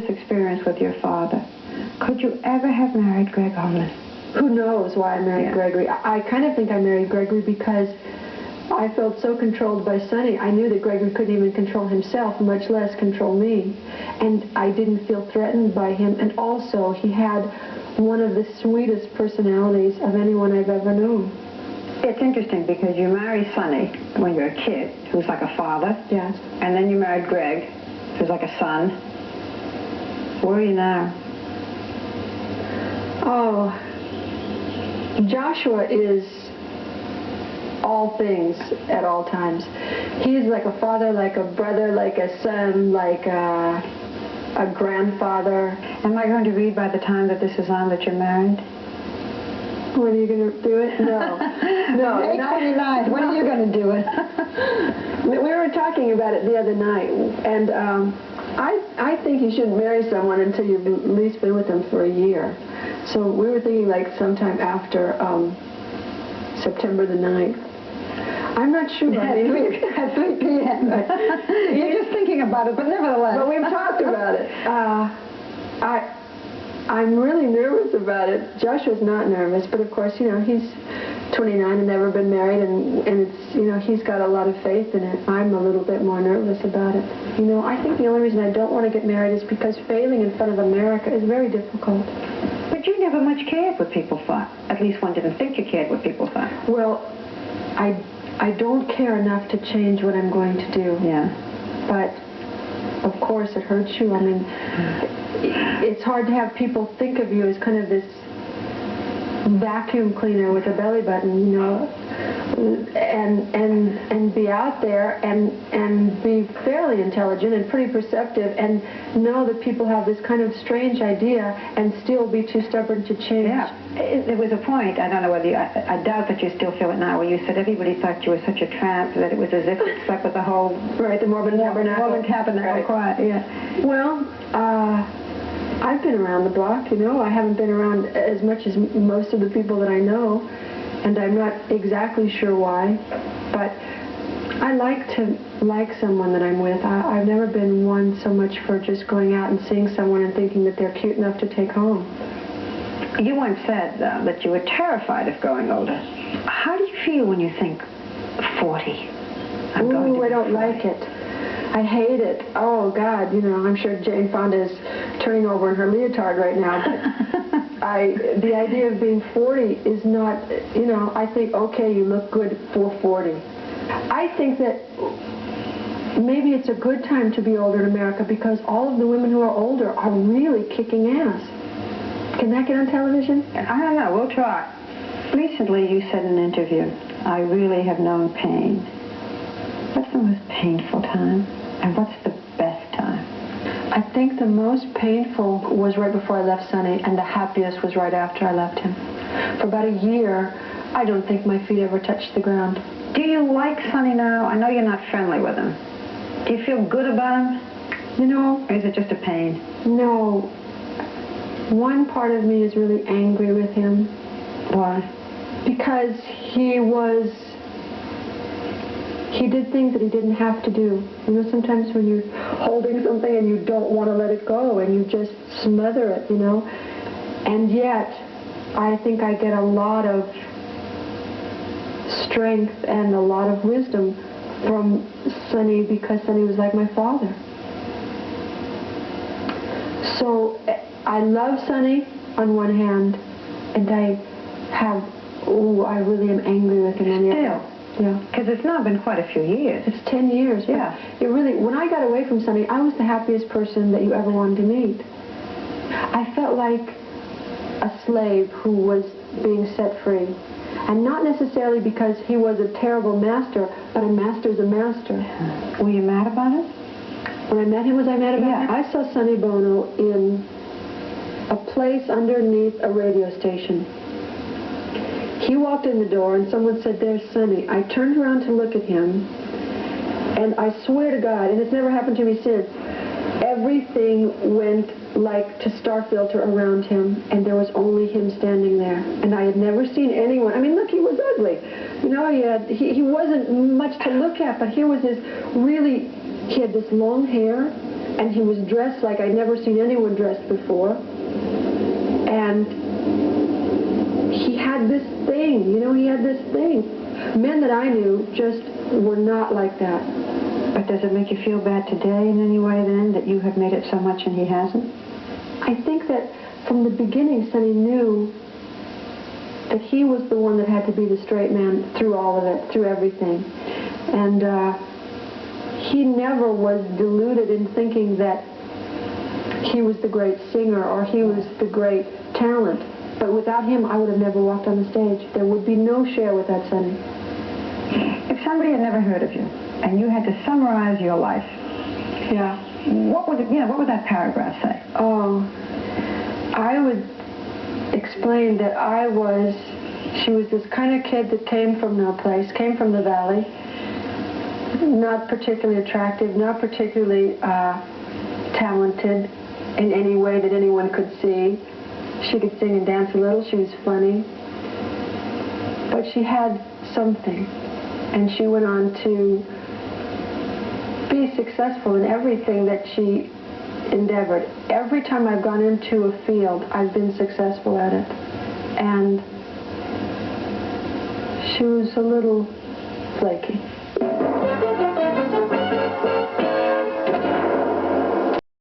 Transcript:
experience with your father, could you ever have married Greg Holness? Who knows why I married Gregory? I kind of think I married Gregory because I felt so controlled by Sonny. I knew that Gregory couldn't even control himself, much less control me. And I didn't feel threatened by him. And also, he had one of the sweetest personalities of anyone I've ever known. It's interesting because you marry Sonny when you're a kid, who's like a father. Yes. And then you married Greg, who's like a son. Where are you now? Oh, Joshua is all things at all times. He's like a father, like a brother, like a son, like a grandfather. Am I going to read by the time that this is on that you're married? When are you going to do it? No. No. 8/29. When are you going to do it? We were talking about it the other night, and I think you shouldn't marry someone until you've at least been with them for a year. So we were thinking like sometime after September the 9th. I'm not sure. At 3 p.m. You're just thinking about it, but nevertheless. But we've talked about it. I'm really nervous about it. Joshua's not nervous, but of course, you know, he's 29 and never been married, and it's, you know, he's got a lot of faith in it. I'm a little bit more nervous about it. You know, I think the only reason I don't want to get married is because failing in front of America is very difficult. But you never much cared what people thought. At least one didn't think you cared what people thought. Well, I don't care enough to change what I'm going to do. Yeah. But, of course, it hurts you. I mean, it's hard to have people think of you as kind of this vacuum cleaner with a belly button, you know, and be out there and be fairly intelligent and pretty perceptive and know that people have this kind of strange idea and still be too stubborn to change. Yeah. There was a point, I don't know whether I doubt that you still feel it now, where you said everybody thought you were such a tramp that it was as if you slept with the whole... Right, the Mormon Tabernacle. Mormon Tabernacle choir, yeah. Well, I've been around the block, you know. I haven't been around as much as most of the people that I know, and I'm not exactly sure why, but I like to like someone that I'm with. I've never been one so much for just going out and seeing someone and thinking that they're cute enough to take home. You once said that you were terrified of growing older. How do you feel when you think 40? I don't like it. I hate it. Oh, God, you know, I'm sure Jane Fonda is turning over in her leotard right now, but the idea of being 40 is not, you know, I think, okay, you look good for 40. I think that maybe it's a good time to be older in America because all of the women who are older are really kicking ass. Can that get on television? I don't know. We'll try. Recently, you said in an interview, I really have known pain. What's the most painful time? And what's the best time? I think the most painful was right before I left Sonny, and the happiest was right after I left him. For about a year, I don't think my feet ever touched the ground. Do you like Sonny now? I know you're not friendly with him. Do you feel good about him? You know... Or is it just a pain? No. One part of me is really angry with him. Why? Because he did things that he didn't have to do. You know, sometimes when you're holding something and you don't want to let it go and you just smother it, you know. And yet, I think I get a lot of strength and a lot of wisdom from Sonny because Sonny was like my father. So I love Sonny on one hand, and I really am angry with him on the other. Yeah. Because it's now been quite a few years. It's 10 years. Yeah. It really, when I got away from Sonny, I was the happiest person that you ever wanted to meet. I felt like a slave who was being set free. And not necessarily because he was a terrible master, but a master's a master. Were you mad about it? When I met him, was I mad about it? I saw Sonny Bono in a place underneath a radio station. He walked in the door and someone said, "There's Sonny." I turned around to look at him, and I swear to God, and it's never happened to me since, everything went like to star filter around him, and there was only him standing there. And I had never seen anyone. I mean, look, he was ugly. You know, he wasn't much to look at, but here was this really, he had this long hair, and he was dressed like I'd never seen anyone dressed before. And he had this thing, he had this thing. Men that I knew just were not like that. But does it make you feel bad today in any way then, that you have made it so much and he hasn't? I think that from the beginning, Sonny knew that he was the one that had to be the straight man through all of it, through everything. And he never was deluded in thinking that he was the great singer or he was the great talent. But without him, I would have never walked on the stage. There would be no Cher without Sonny. If somebody had never heard of you and you had to summarize your life, what would that paragraph say? Oh, I would explain that she was this kind of kid that came from no place, came from the valley, not particularly attractive, not particularly talented in any way that anyone could see. She could sing and dance a little, she was funny, but she had something, and she went on to be successful in everything that she endeavored. Every time I've gone into a field, I've been successful at it. And she was a little flaky.